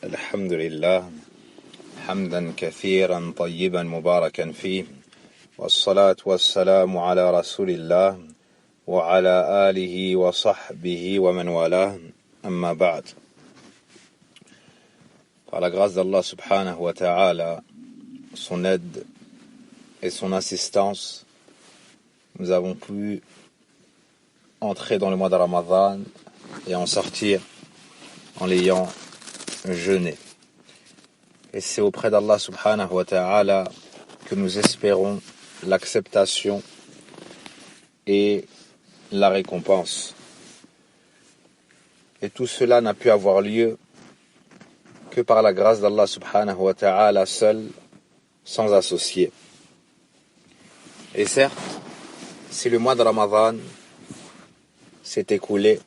الحمد لله حمدا كثيرا طيبا مباركا فيه والصلاة والسلام على رسول الله وعلى آله وصحبه ومن والاه أما بعد. Par la grâce d'Allah subhanahu wa ta'ala, son aide et son assistance, nous avons pu entrer dans le mois de Ramadan et en sortir en l'ayant jeûné. Et c'est auprès d'Allah subhanahu wa ta'ala que nous espérons l'acceptation et la récompense. Et tout cela n'a pu avoir lieu que par la grâce d'Allah subhanahu wa ta'ala seul, sans associé. Et certes, si le mois de Ramadan s'est écoulé,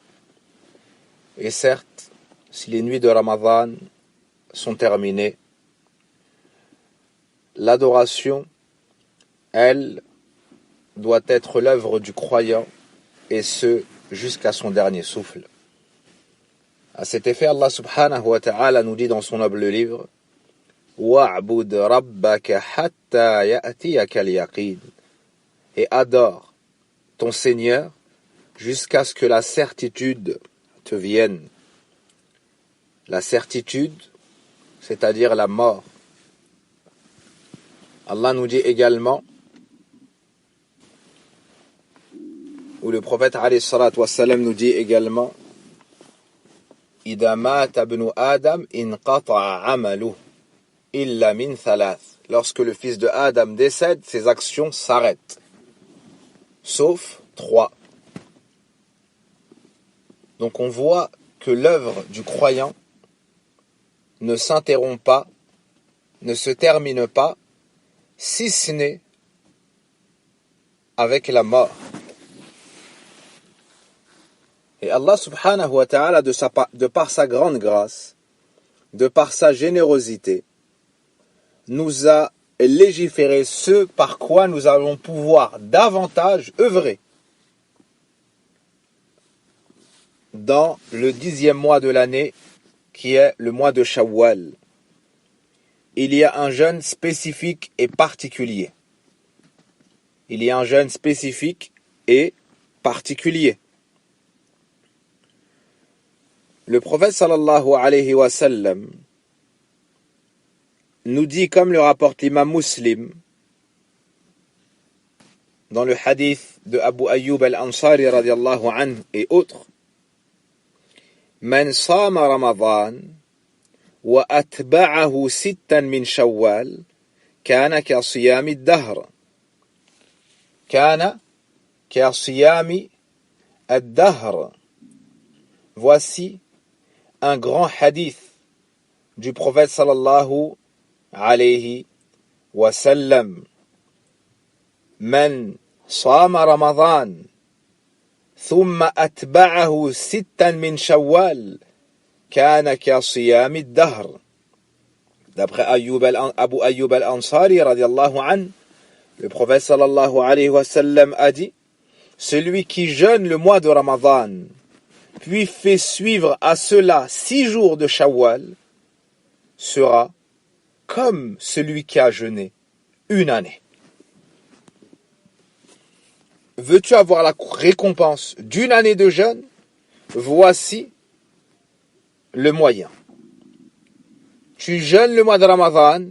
et certes, si les nuits de Ramadan sont terminées, l'adoration, elle, doit être l'œuvre du croyant, et ce, jusqu'à son dernier souffle. À cet effet, Allah subhanahu wa ta'ala nous dit dans son noble livre وَاعْبُدْ رَبَّكَ حَتَّى يَأْتِيَكَ الْيَقِينُ, et adore ton Seigneur jusqu'à ce que la certitude te vienne. La certitude, c'est-à-dire la mort. Allah nous dit également, ou le prophète alayhi salatu wassalam nous dit également, إِذَا مَاتَ ابْنُ آدَمَ انْقَطَعَ عَمَلُهُ إِلَّا مِنْ ثَلَاثٍ. Lorsque le fils de Adam décède, ses actions s'arrêtent, sauf 3. Donc on voit que l'œuvre du croyant ne s'interrompt pas, ne se termine pas, si ce n'est avec la mort. Et Allah subhanahu wa ta'ala, de par sa grande grâce, de par sa générosité, nous a légiféré ce par quoi nous allons pouvoir davantage œuvrer. Dans le 10e mois de l'année, qui est le mois de Shawwal, il y a un jeûne spécifique et particulier. Il y a un jeûne spécifique et particulier. Le prophète sallallahu alayhi wa sallam nous dit, comme le rapporte l'imam Muslim, dans le hadith de Abu Ayyub al-Ansari radiyallahu anhu et autres, من صام رمضان وأتبعه 6 من شوال كان كصيام الدهر. كان كصيام الدهر. Voici un grand hadith du prophète sallallahu alayhi wa sallam. من صام رمضان ثم أتبعه 6 من شوال كان كصيام الدهر. D'après Abu Ayyub al-Ansari radiyallahu anhu, le prophète sallallahu alayhi wa sallam a dit, celui qui jeûne le mois de Ramadan puis fait suivre à cela 6 jours de Shawwal sera comme celui qui a jeûné une année. Veux-tu avoir la récompense d'une année de jeûne? Voici le moyen. Tu jeûnes le mois de Ramadan,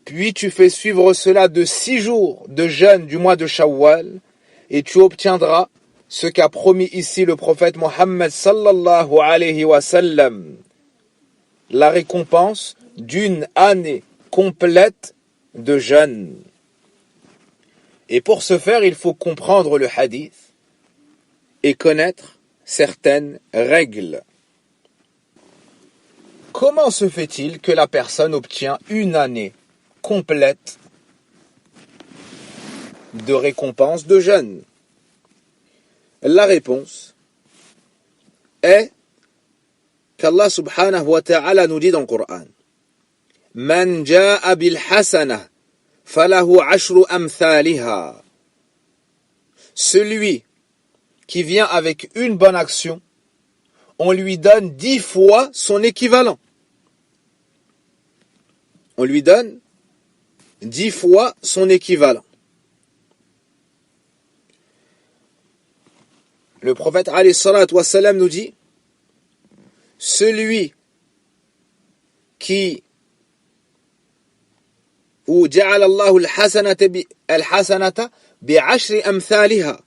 puis tu fais suivre cela de 6 jours de jeûne du mois de Shawwal, et tu obtiendras ce qu'a promis ici le prophète Mohammed sallallahu alayhi wa sallam, la récompense d'une année complète de jeûne. Et pour ce faire, il faut comprendre le hadith et connaître certaines règles. Comment se fait-il que la personne obtient une année complète de récompense de jeûne? La réponse est qu'Allah subhanahu wa ta'ala nous dit dans le Coran, Man ja'a bil hasanah falahu ashru amthaliha. Celui qui vient avec une bonne action, on lui donne 10 fois son équivalent. on lui donne 10 fois son équivalent. Le prophète alayhi salatu wassalam nous dit, celui qui ou ja'ala Allahu al-hasanata bi'ashri amthaliha.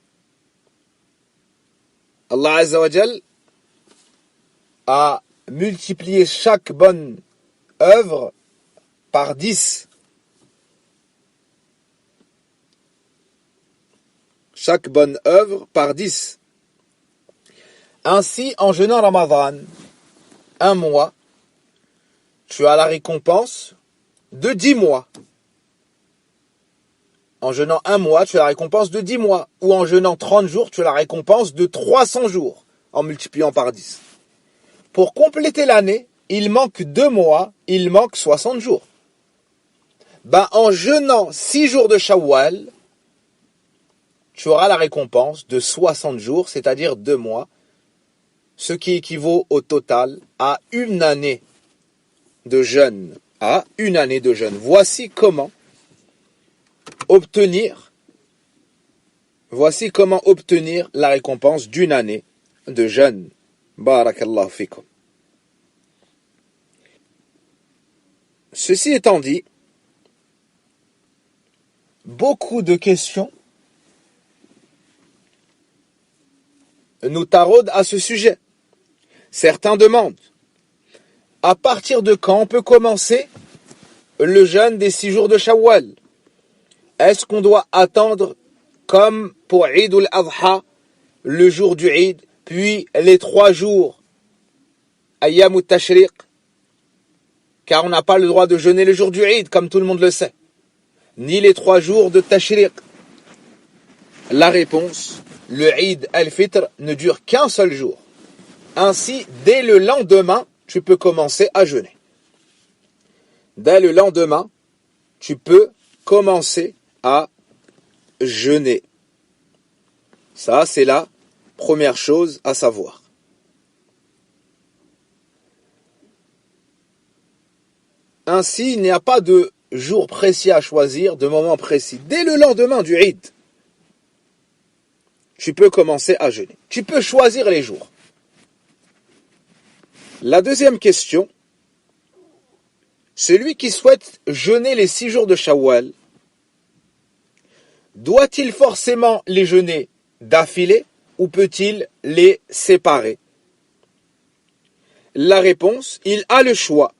Allah Azza wa Jal a multiplié chaque bonne œuvre par 10. Chaque bonne œuvre par 10. Ainsi, en jeûnant Ramadan, un mois, tu as la récompense de 10 mois. En jeûnant un mois, tu as la récompense de 10 mois. Ou en jeûnant 30 jours, tu as la récompense de 300 jours, en multipliant par 10. Pour compléter l'année, il manque 2 mois, il manque 60 jours. En jeûnant 6 jours de Shawwal, tu auras la récompense de 60 jours, c'est-à-dire 2 mois, ce qui équivaut au total à une année de jeûne. Voici comment obtenir la récompense d'une année de jeûne. Barakallahu fikum. Ceci étant dit, beaucoup de questions nous taraudent à ce sujet. Certains demandent, à partir de quand on peut commencer le jeûne des 6 jours de Shawwal? Est-ce qu'on doit attendre comme pour Eid al-Adha, le jour du Eid, puis les 3 jours, Ayyam al-Tashriq, car on n'a pas le droit de jeûner le jour du Eid, comme tout le monde le sait, ni les 3 jours de Tashriq? La réponse, le Eid al-Fitr ne dure qu'un seul jour. Ainsi, dès le lendemain, tu peux commencer à jeûner. Dès le lendemain, tu peux commencer à jeûner. Ça, c'est la première chose à savoir. Ainsi, il n'y a pas de jour précis à choisir, de moment précis. Dès le lendemain du Eid, tu peux commencer à jeûner. Tu peux choisir les jours. La deuxième question, celui qui souhaite jeûner les 6 jours de Shawwal, doit-il forcément les jeûner d'affilée ou peut-il les séparer? La réponse, il a le choix.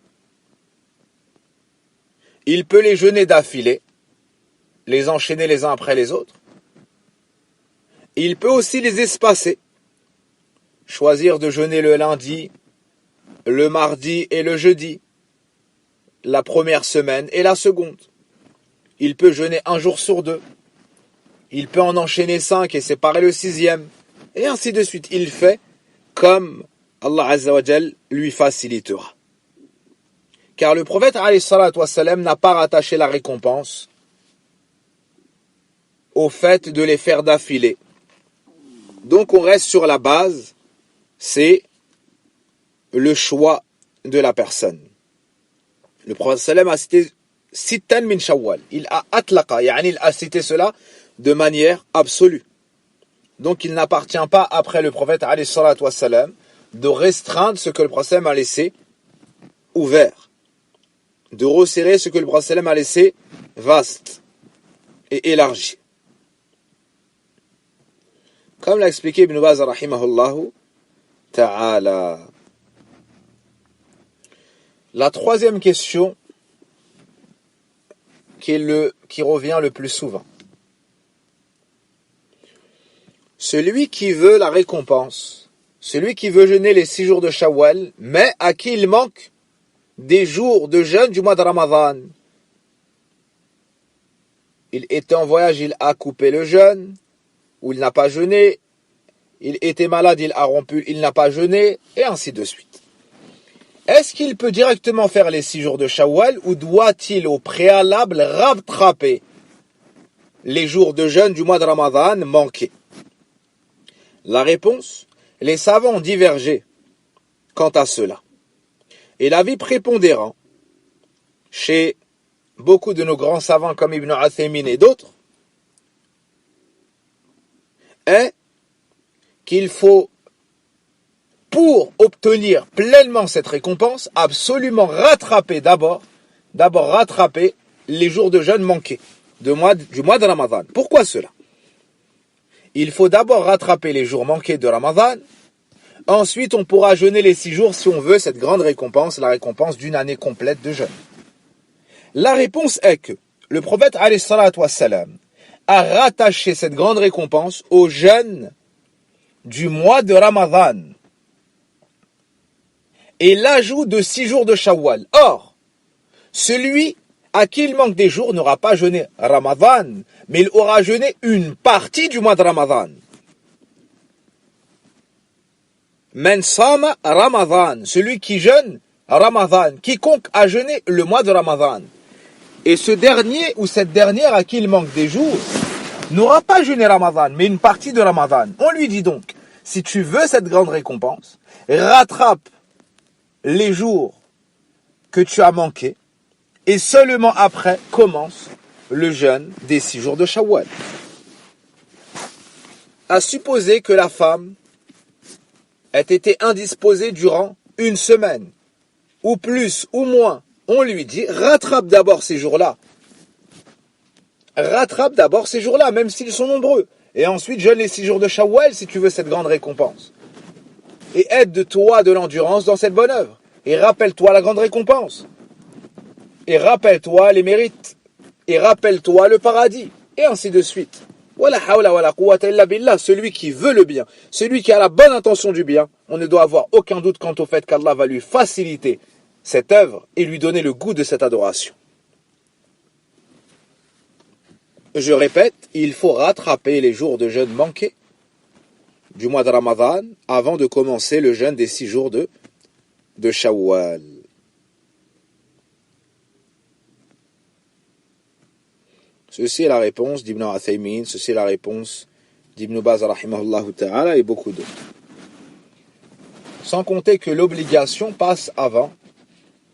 Il peut les jeûner d'affilée, les enchaîner les uns après les autres. Il peut aussi les espacer, choisir de jeûner le lundi, le mardi et le jeudi, la première semaine et la seconde. Il peut jeûner un jour sur 2. Il peut en enchaîner 5 et séparer le 6e. Et ainsi de suite. Il fait comme Allah Azza wa Jal lui facilitera. Car le prophète alayhi salatu wassalam n'a pas rattaché la récompense au fait de les faire d'affilée. Donc on reste sur la base, c'est le choix de la personne. Le prophète sallam a cité Sittan min Shawwal. Il a atlaqa, il a cité cela de manière absolue. Donc il n'appartient pas après le prophète alayhi salatu wassalam de restreindre ce que le prophète a laissé ouvert, de resserrer ce que le prophète a laissé vaste et élargi. Comme l'a expliqué Ibn Baz rahimahullahu ta'ala. La troisième question qui revient le plus souvent. Celui qui veut la récompense, celui qui veut jeûner les 6 jours de Shawwal, mais à qui il manque des jours de jeûne du mois de Ramadan. Il était en voyage, il a coupé le jeûne, ou il n'a pas jeûné, il était malade, il a rompu, il n'a pas jeûné, et ainsi de suite. Est-ce qu'il peut directement faire les 6 jours de Shawwal ou doit-il au préalable rattraper les jours de jeûne du mois de Ramadan manqués? La réponse, les savants ont divergé quant à cela. Et l'avis prépondérant chez beaucoup de nos grands savants comme Ibn Uthaymin et d'autres, est qu'il faut, pour obtenir pleinement cette récompense, absolument rattraper d'abord rattraper les jours de jeûne manqués du mois de Ramadan. Pourquoi cela? Il faut d'abord rattraper les jours manqués de Ramadan. Ensuite, on pourra jeûner les 6 jours si on veut cette grande récompense, la récompense d'une année complète de jeûne. La réponse est que le prophète alayhi salatu wassalam a rattaché cette grande récompense au jeûne du mois de Ramadan et l'ajout de 6 jours de Shawwal. Or, celui à qui il manque des jours n'aura pas jeûné Ramadan, mais il aura jeûné une partie du mois de Ramadan. Men sama Ramadan, celui qui jeûne Ramadan, quiconque a jeûné le mois de Ramadan. Et ce dernier ou cette dernière à qui il manque des jours n'aura pas jeûné Ramadan, mais une partie de Ramadan. On lui dit donc, si tu veux cette grande récompense, rattrape les jours que tu as manqués, et seulement après commence le jeûne des 6 jours de Shawwal. À supposer que la femme ait été indisposée durant une semaine, ou plus, ou moins, on lui dit, rattrape d'abord ces jours-là. Rattrape d'abord ces jours-là, même s'ils sont nombreux. Et ensuite, jeûne les 6 jours de Shawwal si tu veux cette grande récompense. Et aide-toi de l'endurance dans cette bonne œuvre. Et rappelle-toi la grande récompense. Et rappelle-toi les mérites. Et rappelle-toi le paradis. Et ainsi de suite. Wala hawla wala quwwata illa billah. Celui qui veut le bien, celui qui a la bonne intention du bien, on ne doit avoir aucun doute quant au fait qu'Allah va lui faciliter cette œuvre et lui donner le goût de cette adoration. Je répète, il faut rattraper les jours de jeûne manqués du mois de Ramadan avant de commencer le jeûne des 6 jours de Shawwal. Ceci est la réponse d'Ibn Uthaymin, ceci est la réponse d'Ibn Baz rahimahullah ta'ala et beaucoup d'autres. Sans compter que l'obligation passe avant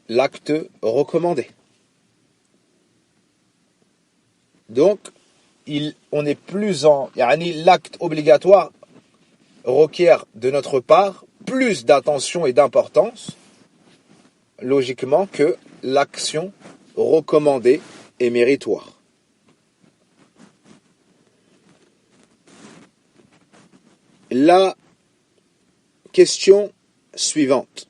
l'acte recommandé. Donc, on n'est plus l'acte obligatoire requiert de notre part plus d'attention et d'importance, logiquement, que l'action recommandée et méritoire. La question suivante.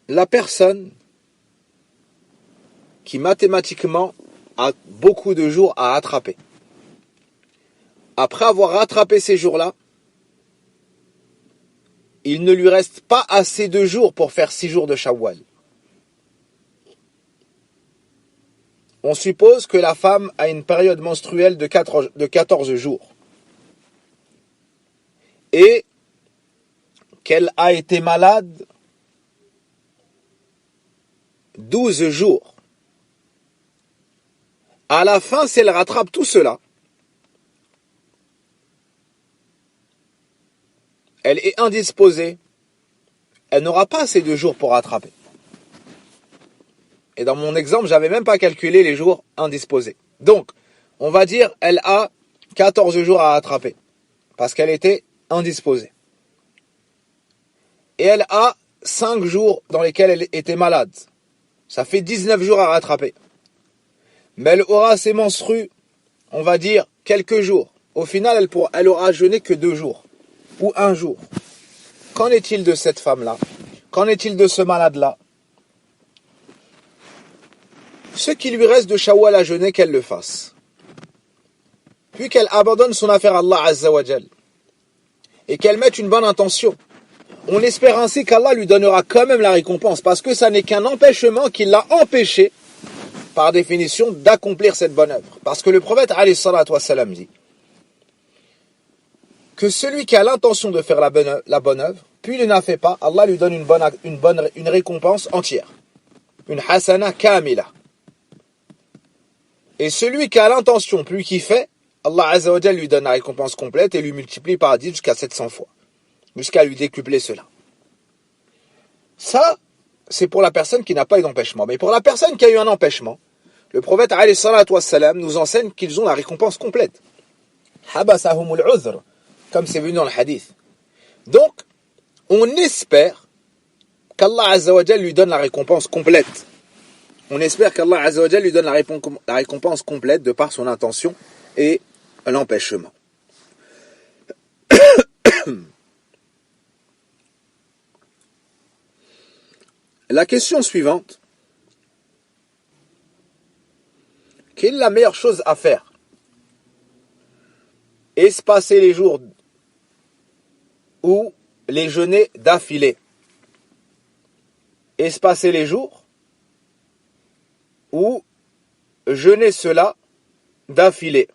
La personne qui mathématiquement a beaucoup de jours à attraper. Après avoir rattrapé ces jours-là, il ne lui reste pas assez de jours pour faire 6 jours de Shawwal. On suppose que la femme a une période menstruelle de 14 jours. Et qu'elle a été malade 12 jours. À la fin, si elle rattrape tout cela, elle est indisposée. Elle n'aura pas assez de jours pour rattraper. Et dans mon exemple, j'avais même pas calculé les jours indisposés. Donc, on va dire, elle a 14 jours à rattraper. Parce qu'elle était indisposée. Et elle a 5 jours dans lesquels elle était malade. Ça fait 19 jours à rattraper. Mais elle aura ses menstrues, on va dire, quelques jours. Au final, elle aura jeûné que 2 jours. Ou 1 jour. Qu'en est-il de cette femme-là? Qu'en est-il de ce malade-là? Ce qui lui reste de Shawwal à jeûner, qu'elle le fasse. Puis qu'elle abandonne son affaire à Allah Azza wa Jal. Et qu'elle mette une bonne intention. On espère ainsi qu'Allah lui donnera quand même la récompense. Parce que ça n'est qu'un empêchement qui l'a empêché, par définition, d'accomplir cette bonne œuvre. Parce que le prophète alayhi salatu wassalam dit que celui qui a l'intention de faire la bonne œuvre, puis il n'a fait pas, Allah lui donne une récompense entière. Une hasana kamila. Et celui qui a l'intention, puis qui fait, Allah Azza wa Jal lui donne la récompense complète et lui multiplie par 10 jusqu'à 700 fois. Jusqu'à lui décupler cela. Ça, c'est pour la personne qui n'a pas eu d'empêchement. Mais pour la personne qui a eu un empêchement, le prophète alayhi salatu wassalam nous enseigne qu'ils ont la récompense complète. Habasahumul udhr, comme c'est venu dans le hadith. Donc, on espère qu'Allah Azza wa Jal lui donne la récompense complète. On espère qu'Allah Azza wa Jal lui donne la récompense complète de par son intention et l'empêchement. La question suivante. Quelle est la meilleure chose à faire? Espacer les jours ou les jeûner d'affilée? Espacer les jours ou jeûner cela d'affilée?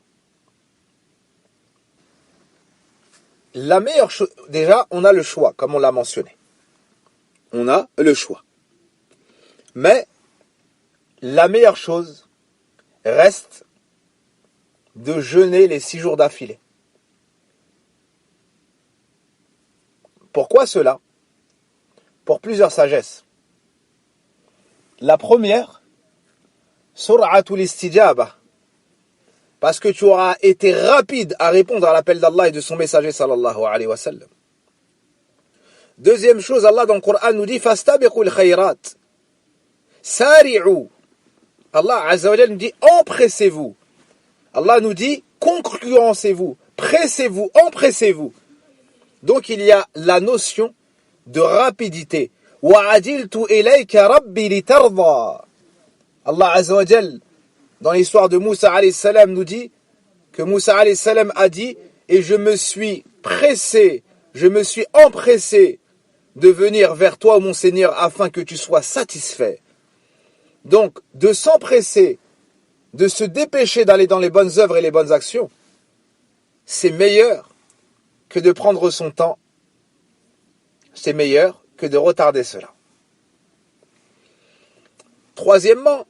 La meilleure chose, déjà, on a le choix, comme on l'a mentionné. On a le choix. Mais la meilleure chose reste de jeûner les 6 jours d'affilée. Pourquoi cela? Pour plusieurs sagesses. La première, sur'atul istijaba, parce que tu auras été rapide à répondre à l'appel d'Allah et de son messager sallallahu alayhi wa sallam. Deuxième chose, Allah dans le Coran nous dit fastabiqul khayrat, sari'u. Allah Azza wa Jalla nous dit empressez-vous. Allah nous dit concurrencez-vous, pressez-vous, empressez-vous. Donc il y a la notion de rapidité. Wa'adiltu ilayka rabbi litarda. Allah Azza wa Jalla dans l'histoire de Moussa alayhi salam nous dit que Moussa alayhi salam a dit et je me suis pressé, je me suis empressé de venir vers toi mon Seigneur afin que tu sois satisfait. Donc de s'empresser, de se dépêcher d'aller dans les bonnes œuvres et les bonnes actions, c'est meilleur que de prendre son temps, c'est meilleur que de retarder cela. Troisièmement,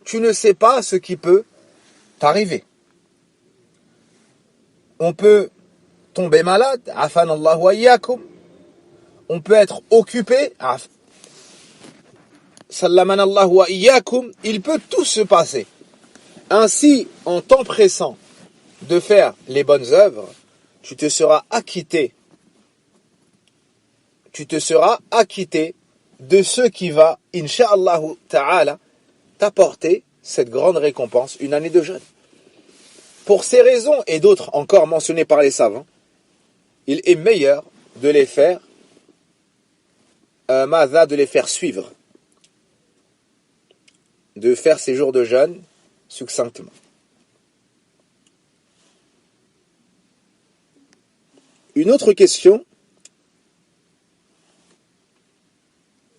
tu ne sais pas ce qui peut t'arriver. On peut tomber malade, afanallahu wa iyyakum. On peut être occupé, sallamanallahu wa iyyakum. Il peut tout se passer. Ainsi, en t'empressant de faire les bonnes œuvres, tu te seras acquitté. Tu te seras acquitté de ce qui va, incha'Allah ta'ala, t'apporter cette grande récompense, une année de jeûne. Pour ces raisons et d'autres encore mentionnées par les savants, il est meilleur de les faire de les faire suivre, de faire ces jours de jeûne succinctement. Une autre question,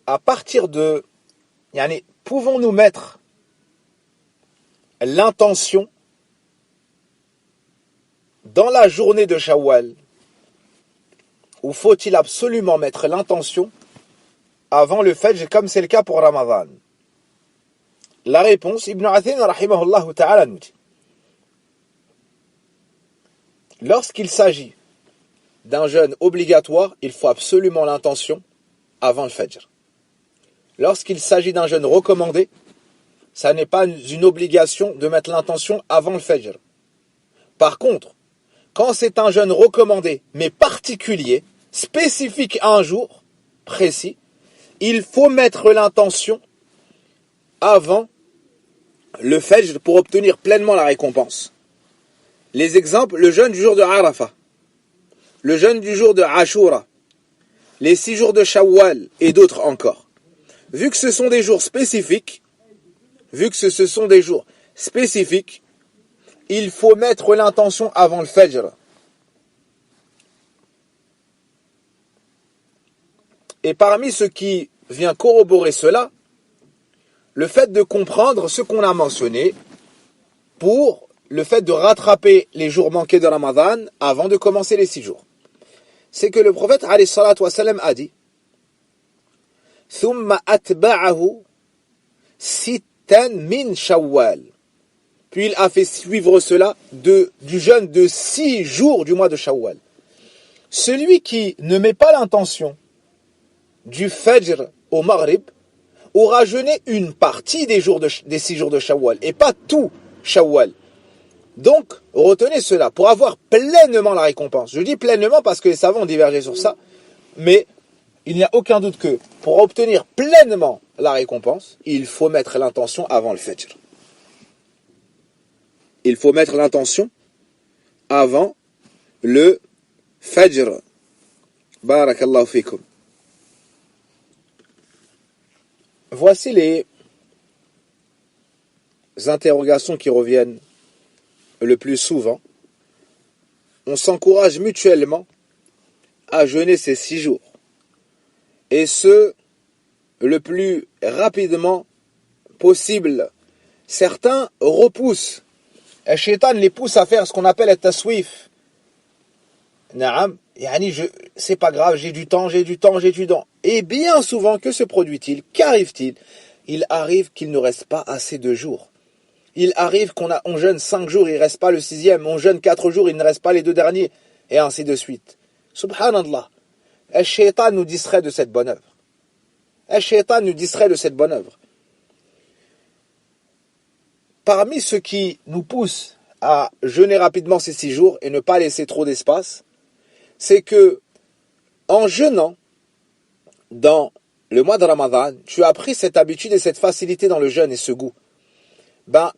à partir de, pouvons-nous mettre l'intention dans la journée de Shawwal, ou faut-il absolument mettre l'intention avant le Fajr, comme c'est le cas pour Ramadan? La réponse, Ibn Athina rahimahullah ta'ala nous dit, lorsqu'il s'agit d'un jeûne obligatoire, il faut absolument l'intention avant le Fajr. Lorsqu'il s'agit d'un jeûne recommandé, ça n'est pas une obligation de mettre l'intention avant le Fajr. Par contre, quand c'est un jeûne recommandé, mais particulier, spécifique à un jour précis, il faut mettre l'intention avant le Fajr pour obtenir pleinement la récompense. Les exemples, le jeûne du jour de Arafah, le jeûne du jour de Ashura, les 6 jours de Shawwal et d'autres encore. Vu que ce sont des jours spécifiques, il faut mettre l'intention avant le Fajr. Et parmi ce qui vient corroborer cela, le fait de comprendre ce qu'on a mentionné pour le fait de rattraper les jours manqués de Ramadan avant de commencer les 6 jours. C'est que le prophète alayhi salatu wa sallam a dit ثم أتبعه ستا من شوال. Puis il a fait suivre cela du jeûne de 6 jours du mois de Shawwal. Celui qui ne met pas l'intention du Fajr au Maghrib, aura jeûné une partie des 6 jours de Shawwal, et pas tout Shawwal. Donc, retenez cela, pour avoir pleinement la récompense. Je dis pleinement parce que les savants ont divergé sur ça, mais il n'y a aucun doute que, pour obtenir pleinement la récompense, il faut mettre l'intention avant le Fajr. Il faut mettre l'intention avant le Fajr. Barakallahu fikum. Voici les interrogations qui reviennent le plus souvent. On s'encourage mutuellement à jeûner ces 6 jours. Et ce, le plus rapidement possible. Certains repoussent. Et Shaitan les pousse à faire ce qu'on appelle le taswif. Naam, c'est pas grave, j'ai du temps. Et bien souvent, que se produit-il? Qu'arrive-t-il? Il arrive qu'il ne reste pas assez de jours. Il arrive on jeûne 5 jours, il ne reste pas le 6e. On jeûne 4 jours, il ne reste pas les 2 derniers. Et ainsi de suite. Subhanallah. Le Shaitan nous distrait de cette bonne œuvre. Parmi ceux qui nous poussent à jeûner rapidement ces 6 jours et ne pas laisser trop d'espace, c'est que, en jeûnant dans le mois de Ramadan, tu as pris cette habitude et cette facilité dans le jeûne et ce goût.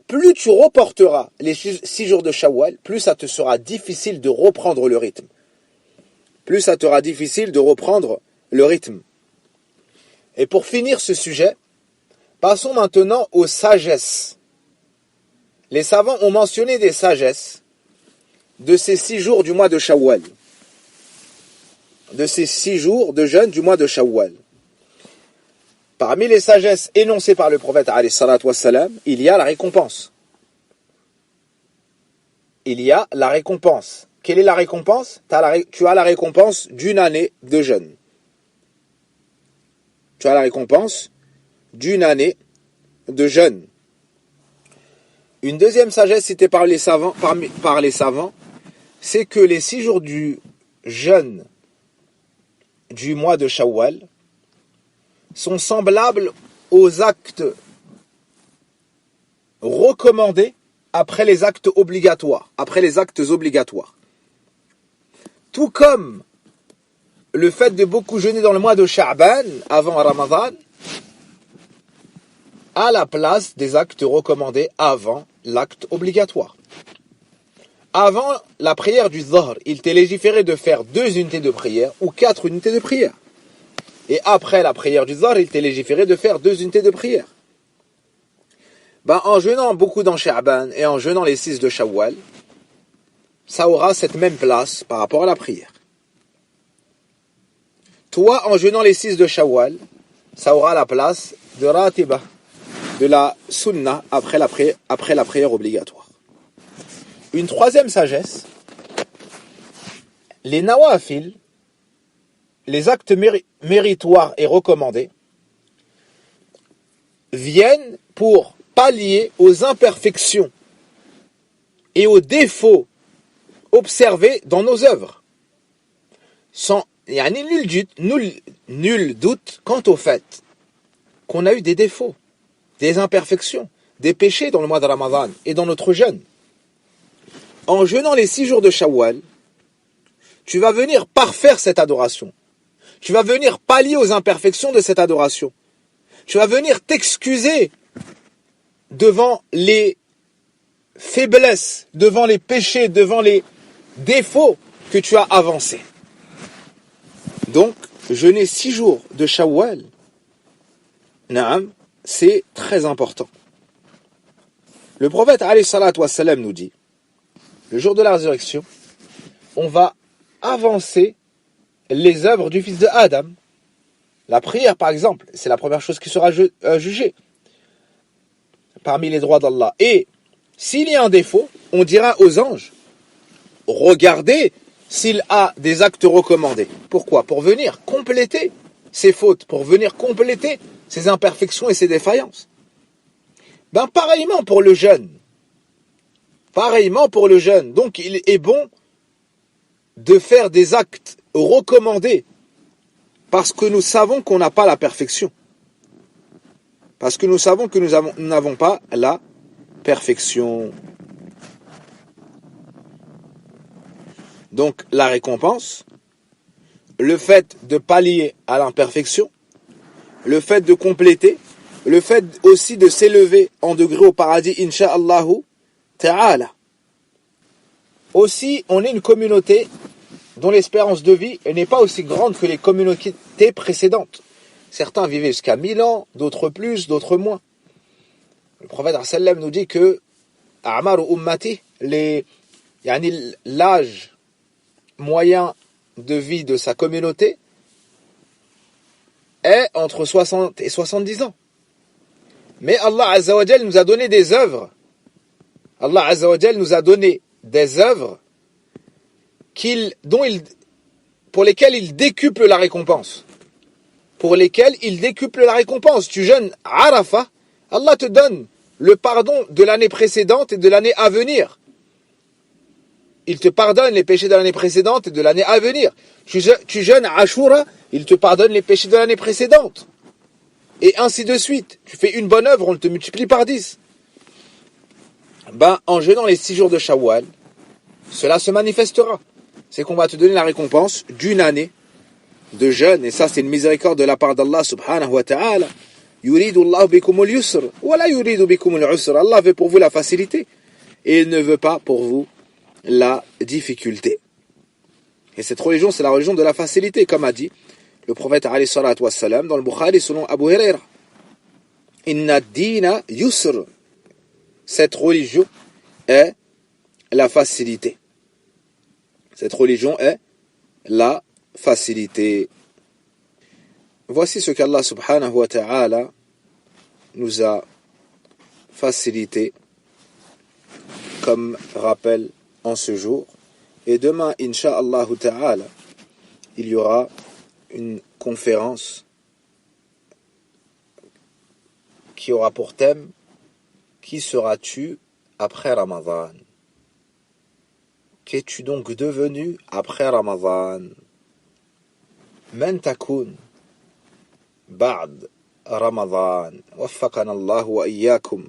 Plus tu reporteras les 6 jours de Shawwal, plus ça te sera difficile de reprendre le rythme. Et pour finir ce sujet, passons maintenant aux sagesses. Les savants ont mentionné des sagesses de ces 6 jours du mois de Shawwal. De ces 6 jours de jeûne du mois de Shawwal. Parmi les sagesses énoncées par le prophète alayhi salatu wassalam, il y a la récompense. Quelle est la récompense? Tu as la récompense d'une année de jeûne. Une deuxième sagesse citée par les savants, c'est que les 6 jours du jeûne du mois de Shawwal sont semblables aux actes recommandés après les actes obligatoires. Tout comme le fait de beaucoup jeûner dans le mois de Sha'ban avant Ramadan à la place des actes recommandés avant l'acte obligatoire. Avant la prière du Dhuhr, il t'est légiféré de faire 2 unités de prière ou 4 unités de prière. Et après la prière du Dhuhr, il t'est légiféré de faire 2 unités de prière. En jeûnant beaucoup dans Sha'ban et en jeûnant les 6 de Shawwal, ça aura cette même place par rapport à la prière. Toi, en jeûnant les 6 de Shawwal, ça aura la place de Ratibah, de la Sunnah après la prière obligatoire. Une troisième sagesse, les nawafil, les actes méritoires et recommandés, viennent pour pallier aux imperfections et aux défauts observés dans nos œuvres. Il n'y a nul doute quant au fait qu'on a eu des défauts, des imperfections, des péchés dans le mois de Ramadan et dans notre jeûne. En jeûnant les 6 jours de Shawwal, tu vas venir parfaire cette adoration. Tu vas venir pallier aux imperfections de cette adoration. Tu vas venir t'excuser devant les faiblesses, devant les péchés, devant les défauts que tu as avancés. Donc, jeûner 6 jours de Shawwal, c'est très important. Le prophète alayhi salatu wassalam nous dit, le jour de la résurrection, on va avancer les œuvres du fils de Adam. La prière, par exemple, c'est la première chose qui sera jugée parmi les droits d'Allah. Et s'il y a un défaut, on dira aux anges, regardez s'il a des actes recommandés. Pourquoi? Pour venir compléter ses fautes, pour venir compléter ses imperfections et ses défaillances. Pareillement pour le jeûne. Donc il est bon de faire des actes recommandés parce que nous savons qu'on n'a pas la perfection. Parce que nous savons que nous n'avons pas la perfection. Donc la récompense, le fait de pallier à l'imperfection, le fait de compléter, le fait aussi de s'élever en degré au paradis, insha'Allahu ta'ala. Aussi, on est une communauté dont l'espérance de vie n'est pas aussi grande que les communautés précédentes. Certains vivaient jusqu'à 1000 ans, d'autres plus, d'autres moins. Le prophète sallam nous dit que A'mar ummati, l'âge moyen de vie de sa communauté est entre 60 et 70 ans. Mais Allah Azza wa Jal nous a donné des œuvres. Allah Azza wa Jal nous a donné des œuvres pour lesquelles il décuple la récompense. Tu jeûnes Arafah, Allah te donne le pardon de l'année précédente et de l'année à venir. Il te pardonne les péchés de l'année précédente et de l'année à venir. Tu jeûnes Ashura, il te pardonne les péchés de l'année précédente. Et ainsi de suite. Tu fais une bonne œuvre, on te multiplie par 10. En jeûnant les 6 jours de Shawwal, cela se manifestera. C'est qu'on va te donner la récompense d'une année de jeûne. Et ça, c'est une miséricorde de la part d'Allah subhanahu wa ta'ala. Yuridu Allah bikumul yusr, wa la yuridu bikumul usr. Allah veut pour vous la facilité. Et il ne veut pas pour vous la difficulté. Et cette religion, c'est la religion de la facilité, comme a dit le prophète alayhi salatu wassalam dans le Bukhari selon Abu Huraira. Inna ad-dina yusr. Cette religion est la facilité. Cette religion est la facilité. Voici ce qu'Allah subhanahu wa ta'ala nous a facilité comme rappel en ce jour. Et demain, insha'Allah ta'ala, il y aura une conférence qui aura pour thème « Qui seras-tu après Ramadan ?» Qu'es-tu donc devenu après Ramadan? من تكون بعد رمضان وفقنا الله وإياكم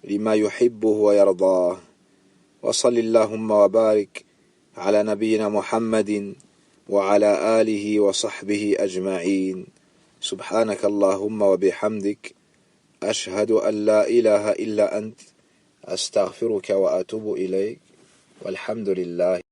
لما يحبه ويرضاه وصل اللهم وبارك على نبينا محمد وعلى آله وصحبه أجمعين سبحانك اللهم وبحمدك أشهد أن لا إله إلا أنت أستغفرك وأتوب إليك والحمد لله